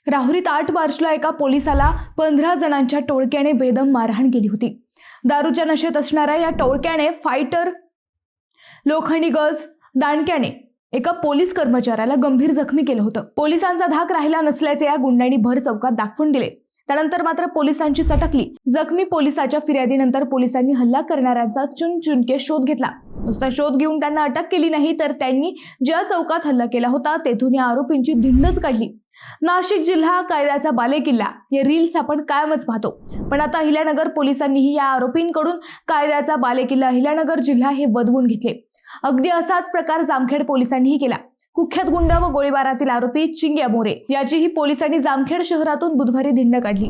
राहुरीत 8 मार्चला एका पोलिसाला 15 जणांच्या टोळक्याने बेदम मारहाण केली होती। दारूच्या नशेत असणाऱ्या या टोळक्याने फायटर, लोखंडी गज, दांडक्याने एका पोलीस कर्मचाऱ्याला गंभीर जखमी केलं होतं। पोलिसांचा धाक राहिला नसल्याचे या गुंडांनी भर चौकात दाखवून दिले। त्यानंतर मात्र पोलिसांची सटकली। जखमी पोलिसाच्या फिर्यादीनंतर पोलिसांनी हल्ला करणाऱ्यांचा चुनचुनके शोध घेतला। नुसता शोध घेऊन त्यांना अटक केली नाही, तर त्यांनी ज्या चौकात हल्ला केला होता तेथून या आरोपींची धिंडच काढली। नाशिक जिल्हा कायद्याचा बालेकिल्ला हे रील्स आपण कायमच पाहतो, पण आता अहिल्यानगर पोलिसांनीही या आरोपींकडून कायद्याचा बालेकिल्ला अहिल्यानगर जिल्हा हे बदवून घेतले। अगदी असाच प्रकार जामखेड पोलिसांनीही केला। कुख्यात गुंड व गोळीबारातील आरोपी चिंग्या मोरे याचीही पोलिसांनी जामखेड शहरातून बुधवारी धिंड काढली।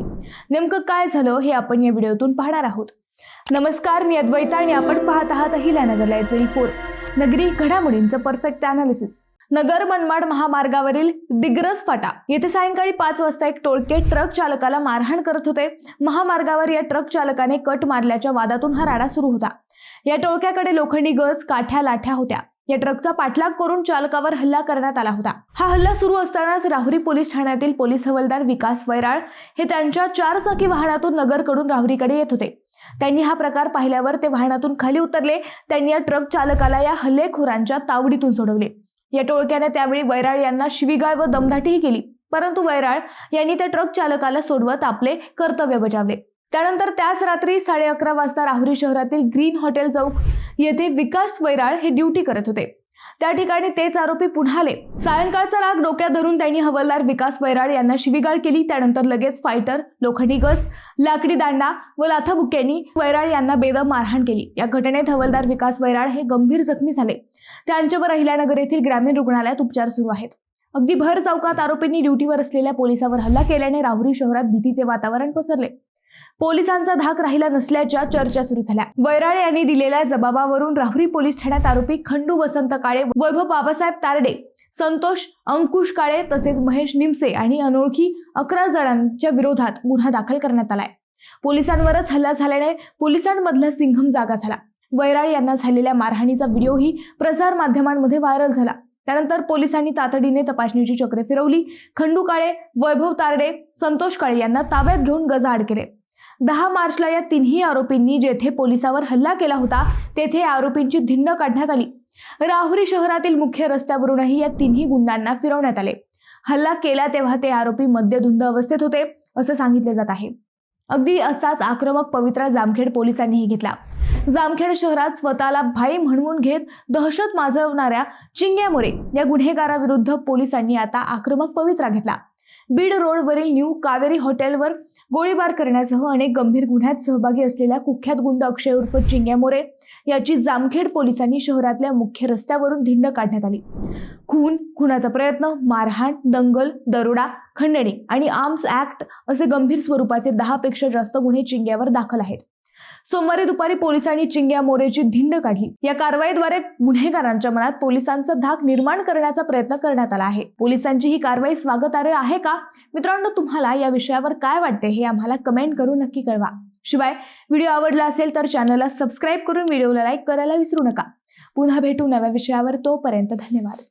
नेमकं काय झालं हे आपण या व्हिडिओतून पाहणार आहोत। नमस्कार, मी अद्वैता आणि आपण पाहत आहात अहिल्यानगर लाईव्ह 24, नगरी घडामोडींचं परफेक्ट अनालिसिस। नगर मनमाड महामार्गावरील दिग्रस फाटा येथे सायंकाळी 5 वाजता एक टोळके ट्रक चालकाला मारहाण करत होते। महामार्गावर या ट्रक चालकाने कट मारल्याच्या वादातून हा राडा सुरू होता। या टोळक्याकडे लोखंडी गज, काठ्या, लाठ्या होत्या। या ट्रकचा पाठलाग करून चालकावर हल्ला करण्यात आला होता। हा हल्ला सुरू असतानाच राहुरी पोलीस ठाण्यातील पोलीस हवालदार विकास वैराळ हे त्यांच्या 4 चाकी वाहनातून नगरकडून राहुरीकडे येत होते। त्यांनी हा प्रकार पाहिल्यावर ते वाहनातून खाली उतरले। त्यांनी या ट्रक चालकाला या हल्लेखोरांच्या तावडीतून सोडवले। या टोळक्याने त्यावेळी वैराळ यांना शिवीगाळ व दमदाटीही केली, परंतु वैराळ यांनी त्या ट्रक चालकाला सोडवत आपले कर्तव्य बजावले। त्यानंतर त्याच रात्री 11:30 वाजता राहुरी शहरातील ग्रीन हॉटेल चौक येथे विकास वैराळ हे ड्युटी करत होते। त्या ठिकाणी तेच आरोपी पुन्हा आले। सायंकाळचा राग डोक्यात धरून त्यांनी हवालदार विकास वैराळ यांना शिवीगाळ केली। त्यानंतर लगेच फायटर, लोखंडी गज, लाकडी दांडा व लाथाबुक्क्यांनी वैराळ यांना बेदम मारहाण केली। या घटनेत हवालदार विकास वैराळ हे गंभीर जखमी झाले। त्यांच्यावर अहिल्यानगर येथील ग्रामीण रुग्णालयात उपचार सुरू आहेत। अगदी भर चौकात आरोपींनी ड्युटीवर असलेल्या पोलिसावर हल्ला केल्याने राहुरी शहरात भीतीचे वातावरण पसरले। पोलिसांचा धाक राहिला नसल्याच्या चर्चा सुरू झाल्या। वैराळ यांनी दिलेल्या जबाबावरून राहुरी पोलीस ठाण्यात आरोपी खंडू वसंत काळे, वैभव बाबासाहेब तारडे, संतोष अंकुश काळे तसेच महेश निमसे आणि अनोळखी 11 जणांच्या विरोधात गुन्हा दाखल करण्यात आलाय। पोलिसांवरच हल्ला झाल्याने पोलिसांमधला सिंघम जागा झाला। वैराळ यांना झालेल्या मारहाणीचा व्हिडिओही प्रसार माध्यमांमध्ये व्हायरल झाला। त्यानंतर पोलिसांनी तातडीने तपासणीची चक्रे फिरवली। खंडू काळे, वैभव तारडे, संतोष काळे यांना ताब्यात घेऊन गजाआड केले। 10 मार्चला या तिन्ही आरोपींनी जेथे पोलिसावर हल्ला केला होता तेथे आरोपींची धिंड काढण्यात आली। राहुरी शहरातील मुख्य रस्त्यावरूनही या तिन्ही गुंडांना फिरवण्यात आले। हल्ला केला तेव्हा ते आरोपी मद्यधुंद अवस्थेत होते असं सांगितले जात आहे। अगदी असाच आक्रमक पवित्रा जामखेड पोलिसांनीही घेतला। जामखेड शहरात स्वतःला भाई म्हणवून घेत दहशत माजवणाऱ्या चिंग्या मोरे या गुन्हेगाराविरुद्ध पोलिसांनी आता आक्रमक पवित्रा घेतला। बीड रोडवरील न्यू कावेरी हॉटेलवर गोळीबार करण्यासह अनेक गंभीर गुन्ह्यात सहभागी असलेल्या कुख्यात गुंड अक्षय उर्फ चिंग्या मोरे याची जामखेड पोलिसांनी शहरातल्या मुख्य रस्त्यावरून धिंड काढण्यात आली। खून, खुनाचा प्रयत्न, मारहाण, दंगल, दरोडा, खंडणी आणि आर्म्स ऍक्ट असे गंभीर स्वरूपाचे 10 पेक्षा जास्त गुन्हे चिंग्यावर दाखल आहेत। सोमवारी दुपारी पोलिसांनी चिंग्या मोरेची धिंड काढली। या कारवाईद्वारे गुन्हेगारांच्या मनात पोलिसांचा धाक निर्माण करण्याचा प्रयत्न करण्यात आला आहे। पोलिसांची ही कारवाई स्वागतार्ह आहे का? मित्रांनो, तुम्हाला या विषयावर काय वाटते हे आम्हाला कमेंट करून नक्की कळवा। शिवाय व्हिडिओ आवडला असेल तर चॅनलला सबस्क्राईब करून व्हिडिओला लाईक करायला विसरू नका। पुन्हा भेटू नव्या विषयावर, तोपर्यंत धन्यवाद।